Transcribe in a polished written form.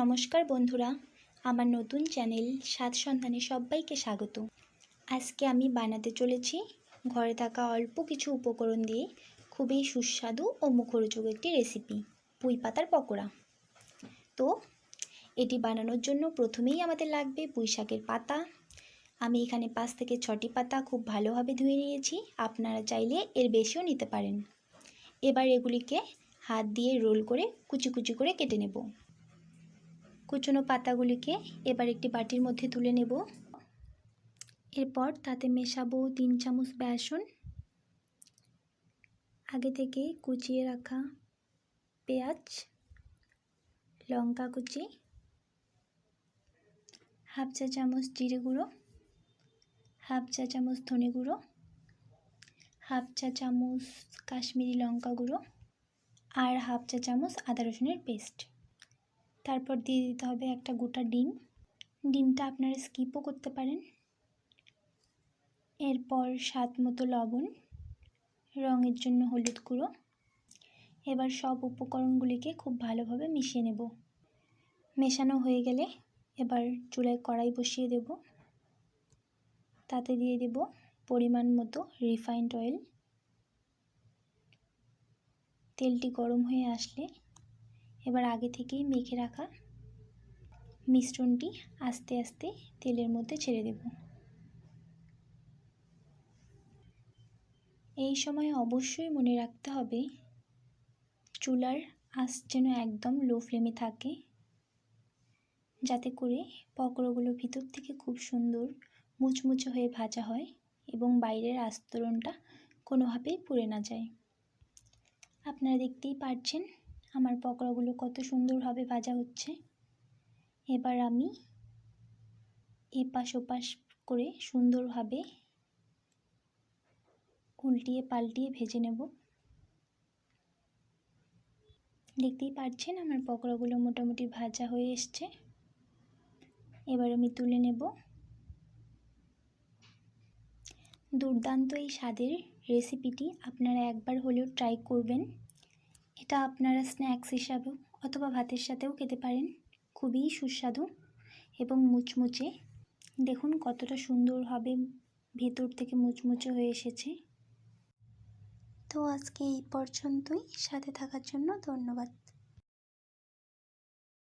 নমস্কার বন্ধুরা, আমার নতুন চ্যানেল স্বাদ সন্ধানে সবাইকে স্বাগত। আজকে আমি বানাতে চলেছি ঘরে থাকা অল্প কিছু উপকরণ দিয়ে খুবই সুস্বাদু ও মুখরোচক একটি রেসিপি, পুঁই পাতার পকোড়া। তো এটি বানানোর জন্য প্রথমেই আমাদের লাগবে পুঁই শাকের পাতা। আমি এখানে 5 থেকে 6টি পাতা খুব ভালোভাবে ধুয়ে নিয়েছি, আপনারা চাইলে এর বেশিও নিতে পারেন। এবার এগুলিকে হাত দিয়ে রোল করে কুচি কুচি করে কেটে নেব। কুচনো পাতাগুলিকে এবার একটি বাটির মধ্যে তুলে নেব। এরপর তাতে মেশাবো 3 চামচ বেসন, আগে থেকে কুচিয়ে রাখা পেঁয়াজ, লঙ্কা কুচি, হাফ চা চামচ জিরে গুঁড়ো, হাফ চা চামচ ধনে গুঁড়ো, হাফ চা চামচ কাশ্মীরি লঙ্কা গুঁড়ো আর হাফ চা চামচ আদা রসুনের পেস্ট। তারপর দিয়ে দিতে হবে একটা গোটা ডিম। ডিমটা আপনারা স্কিপও করতে পারেন। এরপর স্বাদ মতো লবণ, রঙের জন্য হলুদ গুঁড়ো। এবার সব উপকরণগুলিকে খুব ভালোভাবে মিশিয়ে নেব। মেশানো হয়ে গেলে এবার চুলায় কড়াই বসিয়ে দেব। তাতে দিয়ে দেব পরিমাণ মতো রিফাইন্ড অয়েল। তেলটি গরম হয়ে আসলে এবার আগে থেকেই মেখে রাখা মিশ্রণটি আস্তে আস্তে তেলের মধ্যে ছেড়ে দেব। এই সময় অবশ্যই মনে রাখতে হবে চুলার আঁচ যেন একদম লো ফ্লেমে থাকে, যাতে করে পকোড়াগুলো ভিতর থেকে খুব সুন্দর মুচমুচে হয়ে ভাজা হয় এবং বাইরের আস্তরণটা কোনোভাবেই পুড়ে না যায়। আপনারা দেখতেই পাচ্ছেন আমার পকোড়াগুলো কত সুন্দরভাবে ভাজা হচ্ছে। এবার আমি এপাশ ওপাশ করে সুন্দরভাবে উল্টিয়ে পাল্টিয়ে ভেজে নেব। দেখতেই পাচ্ছেন আমার পকোড়াগুলো মোটামুটি ভাজা হয়ে এসছে। এবার আমি তুলে নেব। দুর্দান্ত এই স্বাদের রেসিপিটি আপনারা একবার হলেও ট্রাই করবেন। এটা আপনারা স্ন্যাক্স হিসাবেও অথবা ভাতের সাথেও খেতে পারেন। খুবই সুস্বাদু এবং মুচমুচে। দেখুন কতটা সুন্দরভাবে ভেতর থেকে মুচমুচে হয়ে এসেছে। তো আজকে এই পর্যন্তই। সাথে থাকার জন্য ধন্যবাদ।